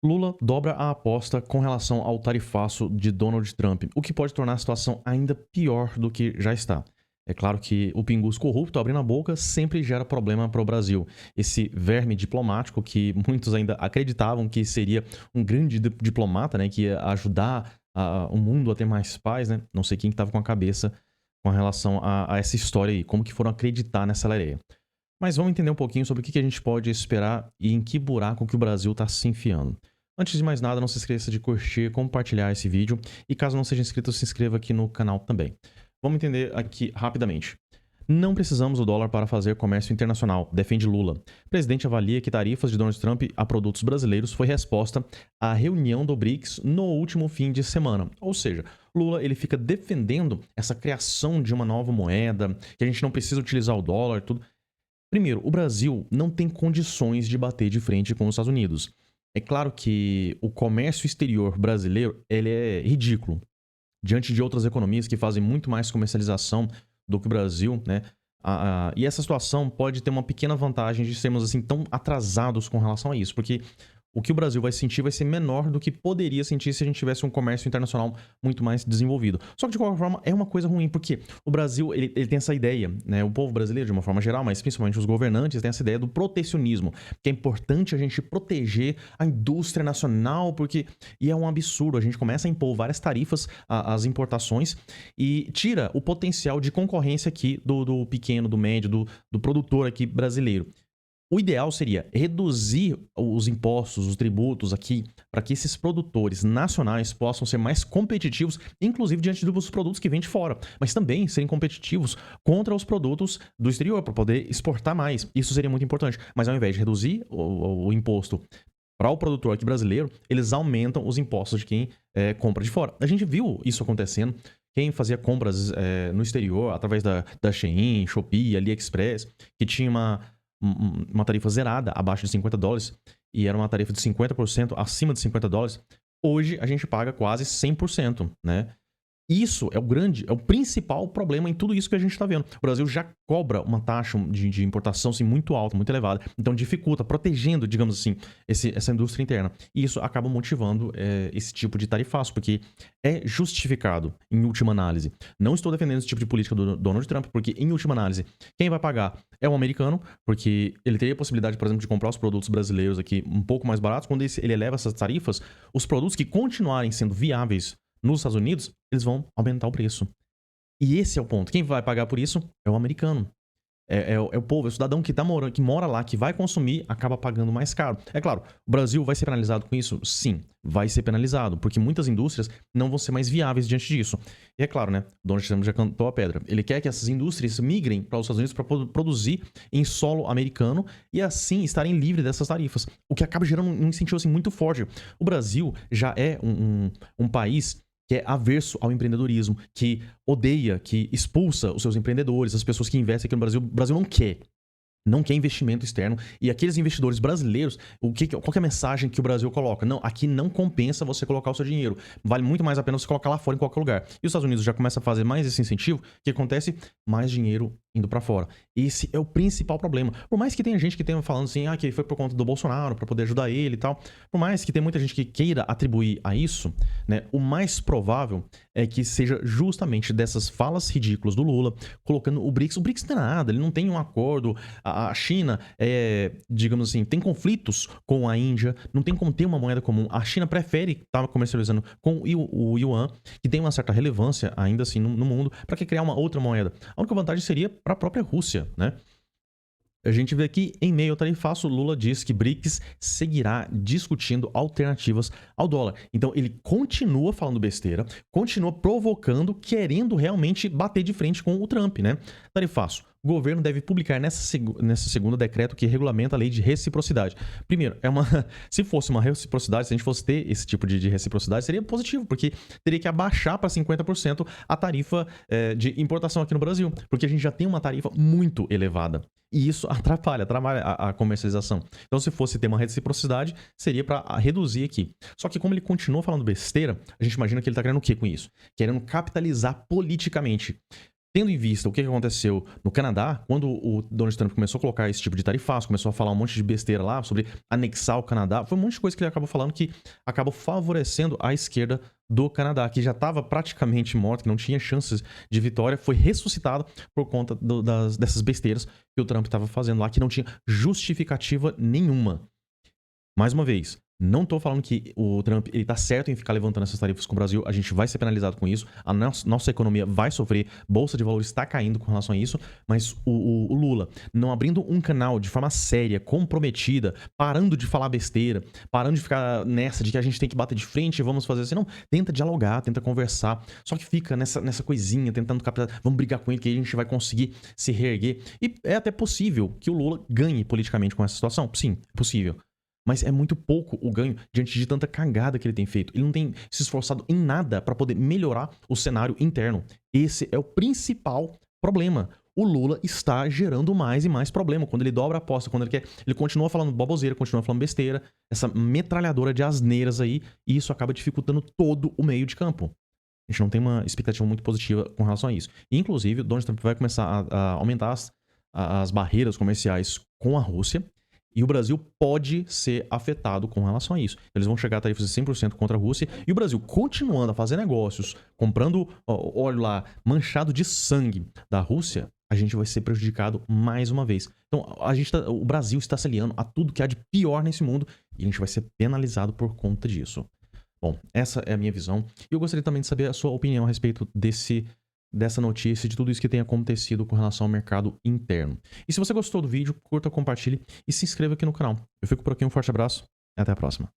Lula dobra a aposta com relação ao tarifaço de Donald Trump, o que pode tornar a situação ainda pior do que já está. É claro que o pingus corrupto abrindo a boca sempre gera problema para o Brasil. Esse verme diplomático que muitos ainda acreditavam que seria um grande diplomata, né, que ia ajudar o mundo a ter mais paz, né? Não sei quem estava com a cabeça com relação a essa história aí, como que foram acreditar nessa lareia. Mas vamos entender um pouquinho sobre o que a gente pode esperar e em que buraco que o Brasil está se enfiando. Antes de mais nada, não se esqueça de curtir, compartilhar esse vídeo e caso não seja inscrito, se inscreva aqui no canal também. Vamos entender aqui rapidamente. Não precisamos do dólar para fazer comércio internacional, defende Lula. O presidente avalia que tarifas de Donald Trump a produtos brasileiros foi resposta à reunião do BRICS no último fim de semana. Ou seja, Lula ele fica defendendo essa criação de uma nova moeda, que a gente não precisa utilizar o dólar e tudo. Primeiro, o Brasil não tem condições de bater de frente com os Estados Unidos. É claro que o comércio exterior brasileiro ele é ridículo. Diante de outras economias que fazem muito mais comercialização do que o Brasil, né? E essa situação pode ter uma pequena vantagem de sermos assim tão atrasados com relação a isso, porque o que o Brasil vai sentir vai ser menor do que poderia sentir se a gente tivesse um comércio internacional muito mais desenvolvido. Só que, de qualquer forma, é uma coisa ruim, porque o Brasil ele tem essa ideia, né? O povo brasileiro, de uma forma geral, mas principalmente os governantes, tem essa ideia do protecionismo, que é importante a gente proteger a indústria nacional, porque... E é um absurdo, a gente começa a impor várias tarifas às importações e tira o potencial de concorrência aqui do pequeno, do médio, do produtor aqui brasileiro. O ideal seria reduzir os impostos, os tributos aqui, para que esses produtores nacionais possam ser mais competitivos, inclusive diante dos produtos que vêm de fora, mas também serem competitivos contra os produtos do exterior, para poder exportar mais. Isso seria muito importante. Mas ao invés de reduzir o imposto para o produtor aqui brasileiro, eles aumentam os impostos de quem compra de fora. A gente viu isso acontecendo. Quem fazia compras no exterior, através da Shein, Shopee, AliExpress, que tinha uma tarifa zerada, abaixo de $50, e era uma tarifa de 50% acima de $50, hoje a gente paga quase 100%, né? Isso é o principal problema em tudo isso que a gente está vendo. O Brasil já cobra uma taxa de importação assim, muito alta, muito elevada. Então dificulta, protegendo, digamos assim, essa indústria interna. E isso acaba motivando esse tipo de tarifaço, porque é justificado, em última análise. Não estou defendendo esse tipo de política do Donald Trump, porque, em última análise, quem vai pagar é o americano, porque ele teria a possibilidade, por exemplo, de comprar os produtos brasileiros aqui um pouco mais baratos. Quando ele eleva essas tarifas, os produtos que continuarem sendo viáveis nos Estados Unidos, eles vão aumentar o preço. E esse é o ponto. Quem vai pagar por isso é o americano. É o povo, é o cidadão que mora lá, que vai consumir, acaba pagando mais caro. É claro, o Brasil vai ser penalizado com isso? Sim, vai ser penalizado, porque muitas indústrias não vão ser mais viáveis diante disso. E é claro, né? Donald Trump já cantou a pedra. Ele quer que essas indústrias migrem para os Estados Unidos para produzir em solo americano e assim estarem livres dessas tarifas. O que acaba gerando um incentivo assim, muito forte. O Brasil já é um país que é averso ao empreendedorismo, que odeia, que expulsa os seus empreendedores, as pessoas que investem aqui no Brasil. O Brasil não quer. Não quer investimento externo. E aqueles investidores brasileiros, qual que é a mensagem que o Brasil coloca? Não, aqui não compensa você colocar o seu dinheiro. Vale muito mais a pena você colocar lá fora em qualquer lugar. E os Estados Unidos já começam a fazer mais esse incentivo. O que acontece? Mais dinheiro indo para fora. Esse é o principal problema. Por mais que tenha gente que tenha falando assim, que foi por conta do Bolsonaro, para poder ajudar ele e tal. Por mais que tenha muita gente que queira atribuir a isso, né? O mais provável é que seja justamente dessas falas ridículas do Lula, colocando o BRICS. O BRICS não é nada, ele não tem um acordo. A China, digamos assim, tem conflitos com a Índia, não tem como ter uma moeda comum. A China prefere estar comercializando com o Yuan, que tem uma certa relevância ainda assim no mundo, para que criar uma outra moeda. A única vantagem seria para a própria Rússia, né? A gente vê aqui, em meio ao tarifaço, Lula diz que BRICS seguirá discutindo alternativas ao dólar. Então, ele continua falando besteira, continua provocando, querendo realmente bater de frente com o Trump, né? Tarifaço. O governo deve publicar nessa segunda decreto que regulamenta a lei de reciprocidade. Primeiro, se fosse uma reciprocidade, se a gente fosse ter esse tipo de reciprocidade, seria positivo, porque teria que abaixar para 50% a tarifa de importação aqui no Brasil, porque a gente já tem uma tarifa muito elevada. E isso atrapalha a comercialização. Então, se fosse ter uma reciprocidade, seria para reduzir aqui. Só que como ele continua falando besteira, a gente imagina que ele está querendo o quê com isso? Querendo capitalizar politicamente. Tendo em vista o que aconteceu no Canadá, quando o Donald Trump começou a colocar esse tipo de tarifaço, começou a falar um monte de besteira lá sobre anexar o Canadá, foi um monte de coisa que ele acabou falando que acabou favorecendo a esquerda do Canadá, que já estava praticamente morta, que não tinha chances de vitória, foi ressuscitado por conta dessas besteiras que o Trump estava fazendo lá, que não tinha justificativa nenhuma. Mais uma vez, não tô falando que o Trump ele tá certo em ficar levantando essas tarifas com o Brasil, a gente vai ser penalizado com isso, a nossa economia vai sofrer, bolsa de valores está caindo com relação a isso, mas o Lula não abrindo um canal de forma séria, comprometida, parando de falar besteira, parando de ficar nessa de que a gente tem que bater de frente e vamos fazer assim, não, tenta dialogar, tenta conversar, só que fica nessa coisinha, tentando captar, vamos brigar com ele que aí a gente vai conseguir se reerguer, e é até possível que o Lula ganhe politicamente com essa situação, sim, é possível. Mas é muito pouco o ganho diante de tanta cagada que ele tem feito. Ele não tem se esforçado em nada para poder melhorar o cenário interno. Esse é o principal problema. O Lula está gerando mais e mais problema. Quando ele dobra a aposta, quando ele quer, ele continua falando baboseira, continua falando besteira, essa metralhadora de asneiras aí, e isso acaba dificultando todo o meio de campo. A gente não tem uma expectativa muito positiva com relação a isso. Inclusive, o Donald Trump vai começar a aumentar as barreiras comerciais com a Rússia. E o Brasil pode ser afetado com relação a isso. Eles vão chegar a tarifas de 100% contra a Rússia. E o Brasil continuando a fazer negócios, comprando óleo lá manchado de sangue da Rússia, a gente vai ser prejudicado mais uma vez. Então, o Brasil está se aliando a tudo que há de pior nesse mundo e a gente vai ser penalizado por conta disso. Bom, essa é a minha visão. E eu gostaria também de saber a sua opinião a respeito dessa notícia, de tudo isso que tem acontecido com relação ao mercado interno. E se você gostou do vídeo, curta, compartilhe e se inscreva aqui no canal. Eu fico por aqui, um forte abraço e até a próxima.